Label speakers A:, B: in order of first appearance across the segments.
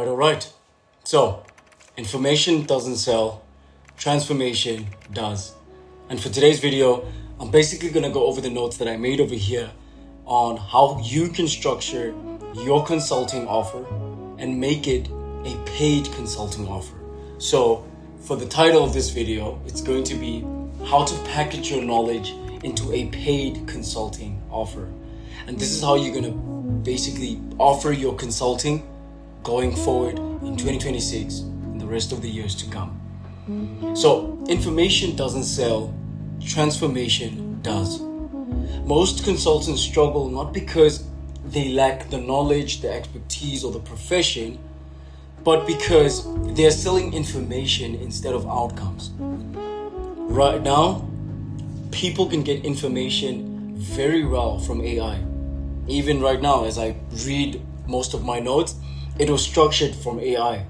A: All right. So, information doesn't sell, transformation does. And for today's video, I'm basically going to go over the notes that I made over here on how you can structure your consulting offer and make it a paid consulting offer. So, for the title of this video, it's going to be how to package your knowledge into a paid consulting offer. And this is how you're going to basically offer your consulting going forward in 2026 and the rest of the years to come. So, information doesn't sell, transformation does. Most consultants struggle not because they lack the knowledge, the expertise, or the profession, but because they're selling information instead of outcomes. Right now, people can get information very well from AI. Even right now, as I read most of my notes, it was structured from AI.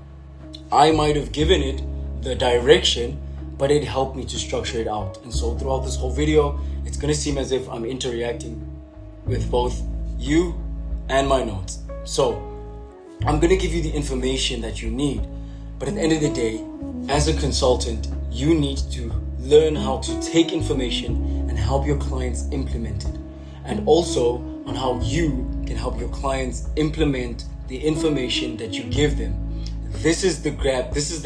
A: I might have given it the direction, but it helped me to structure it out. And so throughout this whole video, it's going to seem as if I'm interacting with both you and my notes. So I'm going to give you the information that you need. But at the end of the day, as a consultant, you need to learn how to take information and help your clients implement it. And also on how you can help your clients implement the information that you give them. This is the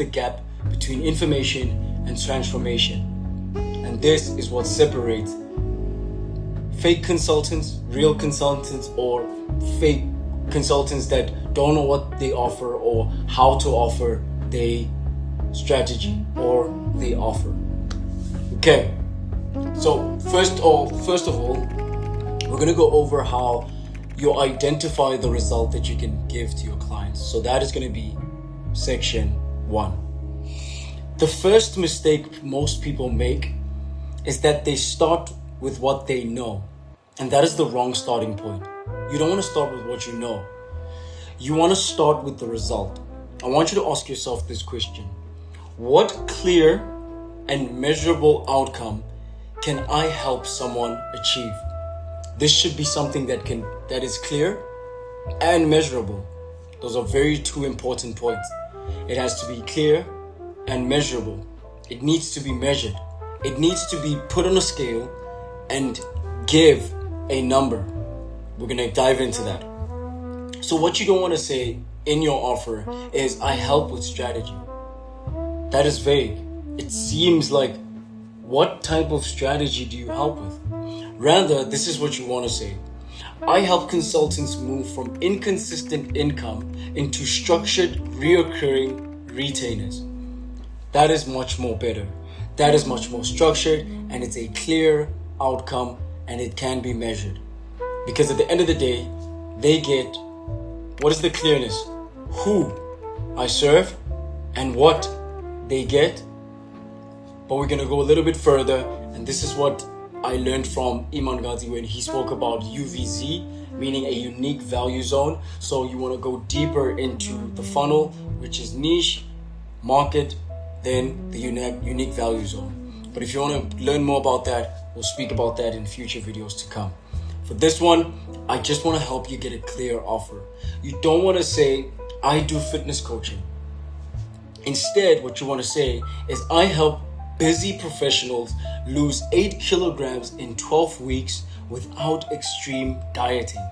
A: gap between information and transformation. And this is what separates fake consultants, real consultants, or fake consultants that don't know what they offer or how to offer their strategy or the offer. Okay, so first of all, we're going to go over how you identify the result that you can give to your clients. So that is going to be section 1. The first mistake most people make is that they start with what they know. And that is the wrong starting point. You don't want to start with what you know. You want to start with the result. I want you to ask yourself this question. What clear and measurable outcome can I help someone achieve? This should be something that is clear and measurable. Those are two important points. It has to be clear and measurable. It needs to be measured. It needs to be put on a scale and give a number. We're going to dive into that. So what you don't want to say in your offer is, I help with strategy. That is vague. It seems like, what type of strategy do you help with? Rather, this is what you want to say. I help consultants move from inconsistent income into structured, reoccurring retainers. That is much more better. That is much more structured, and it's a clear outcome, and it can be measured. Because at the end of the day, they get, what is the clearness? Who I serve and what they get. But we're going to go a little bit further, and this is what I learned from Iman Ghazi when he spoke about UVZ, meaning a unique value zone. So you want to go deeper into the funnel, which is niche, market, then the unique value zone. But if you want to learn more about that, we'll speak about that in future videos to come. For this one, I just want to help you get a clear offer. You don't want to say, I do fitness coaching. Instead, what you want to say is, I help busy professionals lose 8 kilograms in 12 weeks without extreme dieting.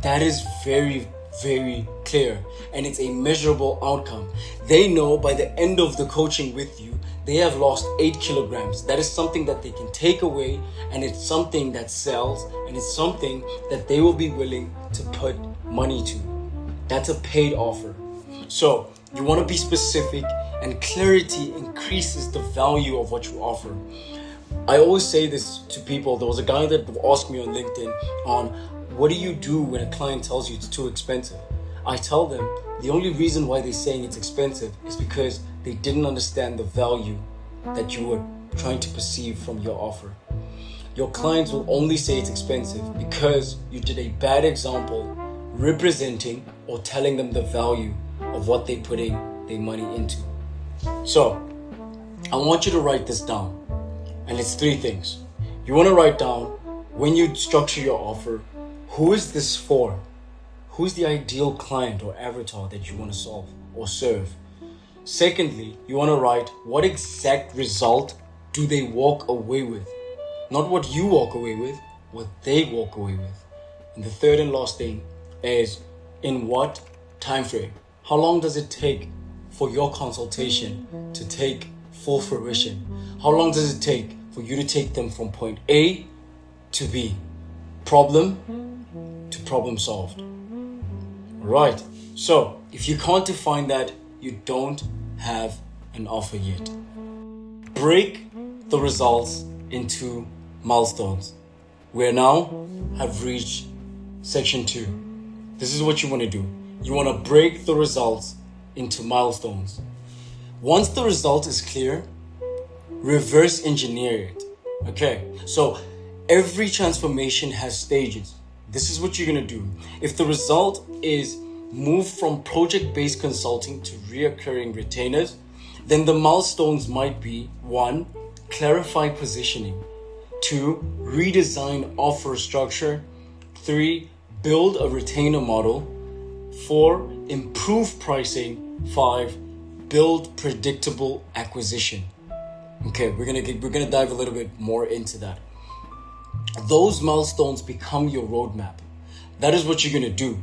A: That is very clear, and it's a measurable outcome. They know by the end of the coaching with you, they have lost 8 kilograms. That is something that they can take away, and it's something that sells, and it's something that they will be willing to put money to. That's a paid offer. So you want to be specific, and clarity increases the value of what you offer. I always say this to people. There was a guy that asked me on LinkedIn on, what do you do when a client tells you it's too expensive? I tell them the only reason why they're saying it's expensive is because they didn't understand the value that you were trying to perceive from your offer. Your clients will only say it's expensive because you did a bad example representing or telling them the value of what they're putting their money into. So I want you to write this down, and it's 3 things. You want to write down, when you structure your offer, who is this for? who's the ideal client or avatar that you want to solve or serve. Secondly, you want to write what exact result do they walk away with. Not what you walk away with, what they walk away with. And the third and last thing is in what time frame. How long does it take for your consultation to take full fruition? How long does it take for you to take them from point A to B? Problem to problem solved. Right. So if you can't define that, you don't have an offer yet. Break the results into milestones. We now have reached section 2. This is what you want to do. You want to break the results into milestones. Once the result is clear, reverse engineer it. Okay, so every transformation has stages. This is what you're going to do. If the result is move from project-based consulting to reoccurring retainers, then the milestones might be 1. Clarify positioning. 2. Redesign offer structure. 3. Build a retainer model. 4. Improve pricing. 5. Build predictable acquisition. Okay, we're gonna dive a little bit more into that. Those milestones become your roadmap. That is what you're gonna do.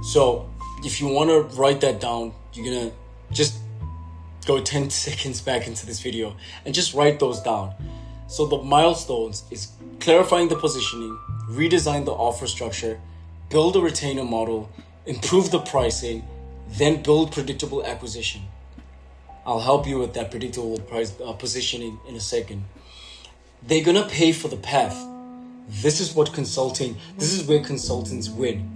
A: So if you want to write that down, you're gonna just go 10 seconds back into this video and just write those down. So the milestones is clarifying the positioning, redesign the offer structure, build a retainer model, improve the pricing, then build predictable acquisition. I'll help you with that predictable price positioning in a second. They're gonna pay for the path. This is where consultants win.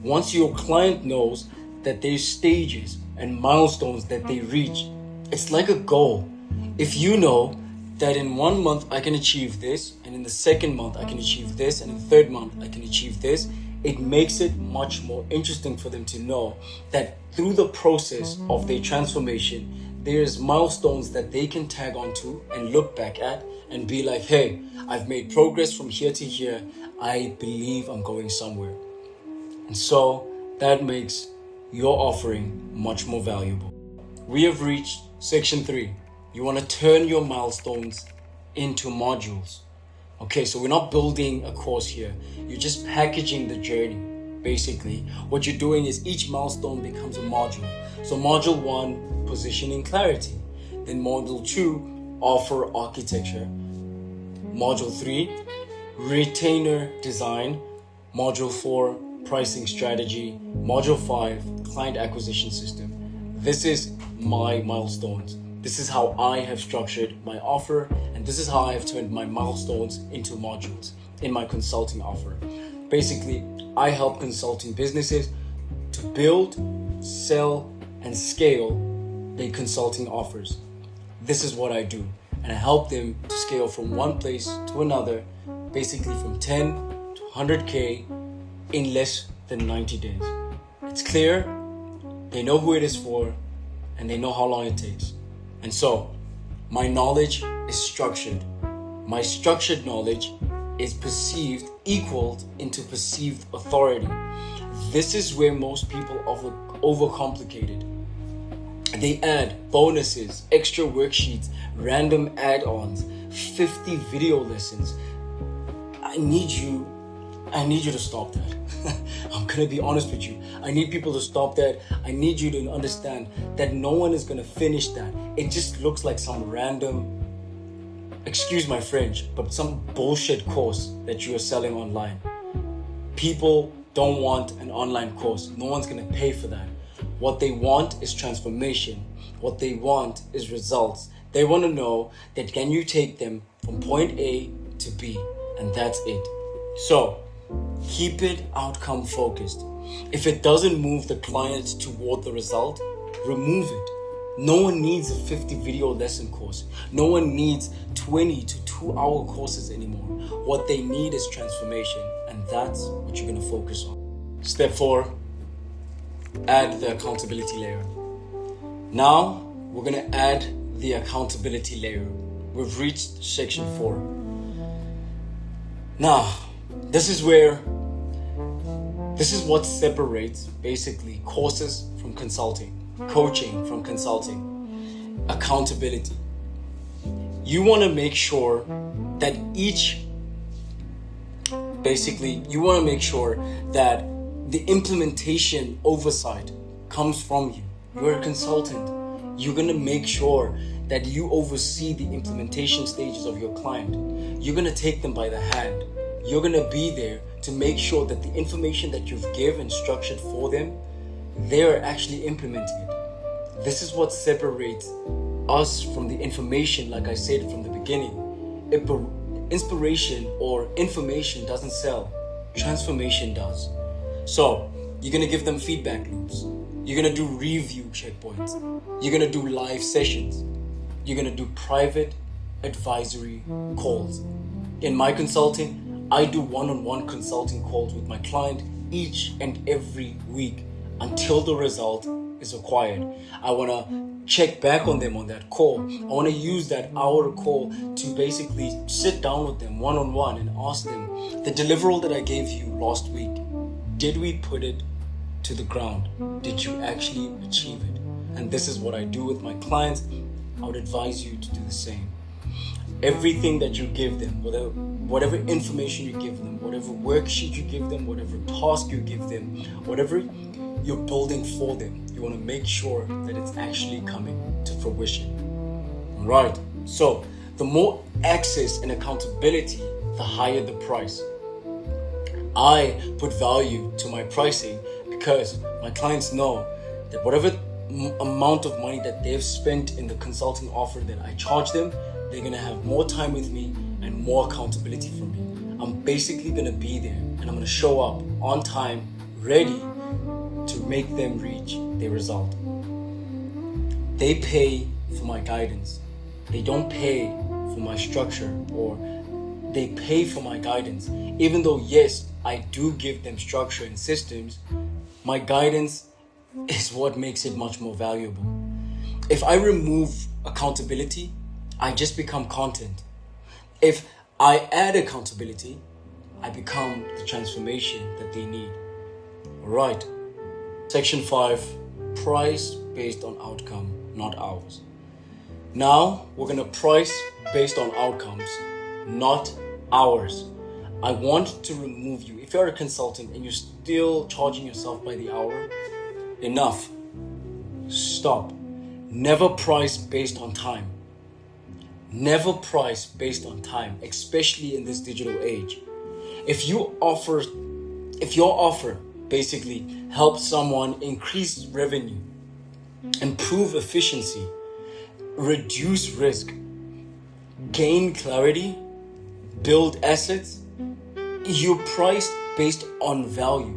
A: Once your client knows that there's stages and milestones that they reach, it's like a goal. If you know that in 1 month I can achieve this, and in the second month I can achieve this, and in the third month I can achieve this, it makes it much more interesting for them to know that through the process of their transformation, there's milestones that they can tag onto and look back at and be like, hey, I've made progress from here to here. I believe I'm going somewhere. And so that makes your offering much more valuable. We have reached section 3. You want to turn your milestones into modules. Okay, so we're not building a course here. You're just packaging the journey. Basically, what you're doing is each milestone becomes a module. So module 1, positioning clarity. Then module 2, offer architecture. Module 3, retainer design. Module 4, pricing strategy. Module 5, client acquisition system. This is my milestones. This is how I have structured my offer, and this is how I have turned my milestones into modules in my consulting offer. Basically, I help consulting businesses to build, sell, and scale their consulting offers. This is what I do, and I help them to scale from one place to another, basically from 10 to 100K in less than 90 days. It's clear, they know who it is for, and they know how long it takes. And so, my knowledge is structured. My structured knowledge is equaled into perceived authority. This is where most people overcomplicate it. They add bonuses, extra worksheets, random add-ons, 50 video lessons. I need you to stop that. I'm gonna be honest with you. I need people to stop that. I need you to understand that no one is gonna finish that. It just looks like some random, excuse my French, but some bullshit course that you are selling online. People don't want an online course. No one's gonna pay for that. What they want is transformation. What they want is results. They want to know that can you take them from point A to B, and that's it. So keep it outcome focused. If it doesn't move the client toward the result, remove it. No one needs a 50 video lesson course. No one needs 20 to 2-hour courses anymore. What they need is transformation, and that's what you're going to focus on. Step 4, add the accountability layer. Now we're going to add the accountability layer. We've reached section 4. Now, this is where This is what separates basically courses from consulting, coaching from consulting, accountability. You want to make sure that the implementation oversight comes from you. You're a consultant. You're going to make sure that you oversee the implementation stages of your client. You're going to take them by the hand. You're going to be there to make sure that the information that you've given structured for them, they're actually implementing it. This is what separates us from the information, like I said from the beginning. Inspiration or information doesn't sell. Transformation does. So, you're going to give them feedback loops. You're going to do review checkpoints. You're going to do live sessions. You're going to do private advisory calls. In my consulting, I do one-on-one consulting calls with my client each and every week until the result is acquired. I want to check back on them on that call. I want to use that hour call to basically sit down with them one-on-one and ask them, the deliverable that I gave you last week, did we put it to the ground? Did you actually achieve it? And this is what I do with my clients. I would advise you to do the same. Everything that you give them, whatever information you give them, whatever worksheet you give them, whatever task you give them, whatever you're building for them, you want to make sure that it's actually coming to fruition. Right. So the more access and accountability, the higher the price. I put value to my pricing because my clients know that whatever amount of money that they've spent in the consulting offer that I charge them, they're going to have more time with me and more accountability from me. I'm basically going to be there and I'm going to show up on time, ready to make them reach their result. They pay for my guidance. They don't pay for my structure, or they pay for my guidance. Even though, yes, I do give them structure and systems, my guidance is what makes it much more valuable. If I remove accountability, I just become content. If I add accountability, I become the transformation that they need. All right. Section 5, price based on outcome, not hours. Now, we're going to price based on outcomes, not hours. I want to remove you. If you're a consultant and you're still charging yourself by the hour, enough. Stop. Never price based on time. Never price based on time, especially in this digital age. If your offer basically helps someone increase revenue, improve efficiency, reduce risk, gain clarity, build assets, you're priced based on value.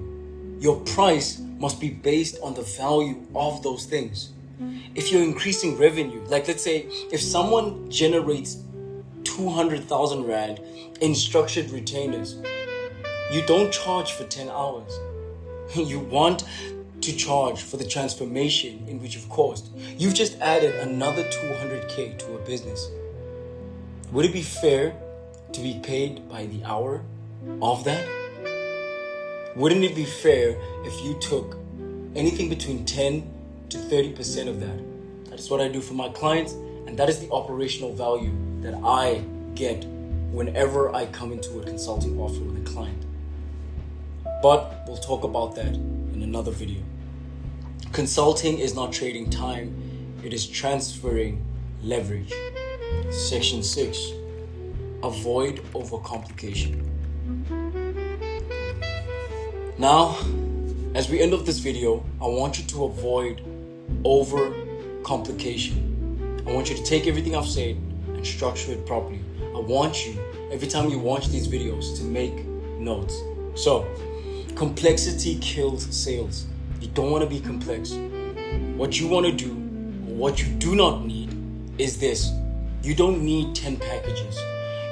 A: Your price must be based on the value of those things. If you're increasing revenue, like let's say if someone generates 200,000 Rand in structured retainers, you don't charge for 10 hours. You want to charge for the transformation in which you've caused. You've just added another 200K to a business. Would it be fair to be paid by the hour of that? Wouldn't it be fair if you took anything between 10 to 30% of that? That is what I do for my clients, and that is the operational value that I get whenever I come into a consulting offer with a client. But we'll talk about that in another video. Consulting is not trading time, it is transferring leverage. Section 6, avoid overcomplication. Now, as we end of this video, I want you to avoid overcomplication. I want you to take everything I've said and structure it properly. I want you, every time you watch these videos, to make notes. So, complexity kills sales. You don't want to be complex. What you want to do, what you do not need, is this. You don't need 10 packages.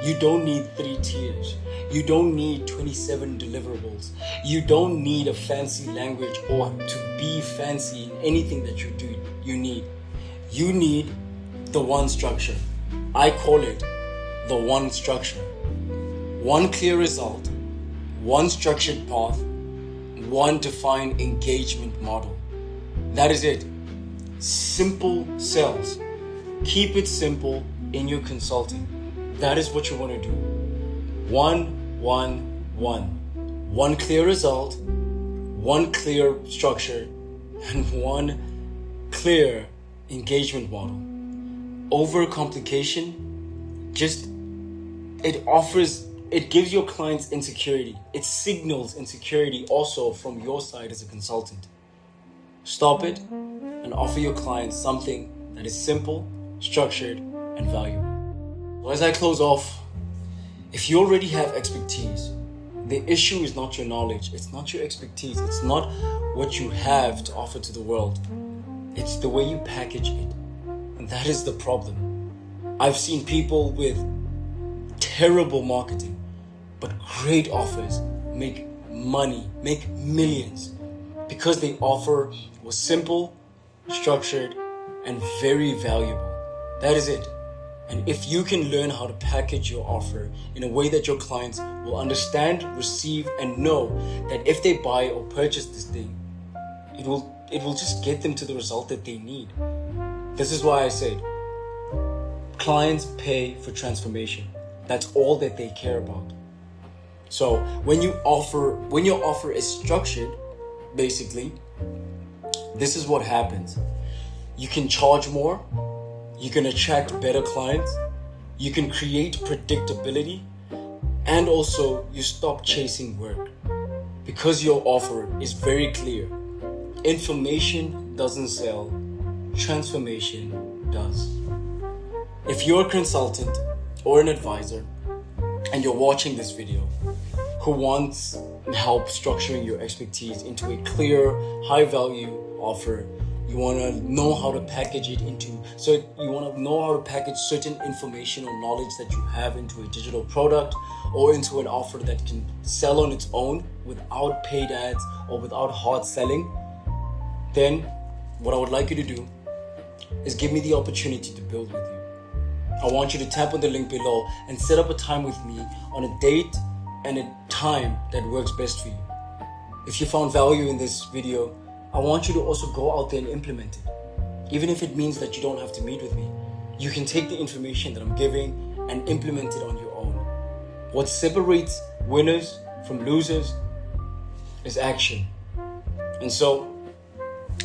A: You don't need 3 tiers. You don't need 27 deliverables. You don't need a fancy language or to be fancy in anything that you do. You need the one structure. I call it the one structure. One clear result, one structured path, one defined engagement model. That is it. Simple sales. Keep it simple in your consulting. That is what you want to do. One clear result, one clear structure, and one clear engagement model. Overcomplication it gives your clients insecurity. It signals insecurity also from your side as a consultant. Stop it and offer your clients something that is simple, structured, and valuable. So as I close off, if you already have expertise, the issue is not your knowledge, it's not your expertise, it's not what you have to offer to the world. It's the way you package it. And that is the problem. I've seen people with terrible marketing, but great offers make money, make millions, because the offer was simple, structured, and very valuable. That is it. And if you can learn how to package your offer in a way that your clients will understand, receive, and know that if they buy or purchase this thing, it will just get them to the result that they need. This is why I said, clients pay for transformation. That's all that they care about. So when your offer is structured, basically, this is what happens. You can charge more, you can attract better clients, you can create predictability, and also you stop chasing work. Because your offer is very clear. Information doesn't sell, transformation does. If you're a consultant or an advisor and you're watching this video who wants help structuring your expertise into a clear, high value offer, you want to know how to package it you want to know how to package certain information or knowledge that you have into a digital product or into an offer that can sell on its own without paid ads or without hard selling, then what I would like you to do is give me the opportunity to build with you. I want you to tap on the link below and set up a time with me on a date and a time that works best for you. If you found value in this video, I want you to also go out there and implement it. Even if it means that you don't have to meet with me, you can take the information that I'm giving and implement it on your own. What separates winners from losers is action. And so,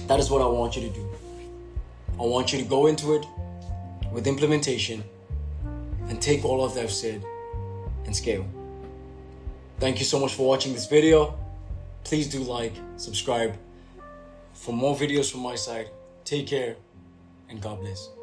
A: that is what I want you to do. I want you to go into it with implementation and take all of that I've said and scale. Thank you so much for watching this video. Please do like, subscribe for more videos from my side. Take care and God bless.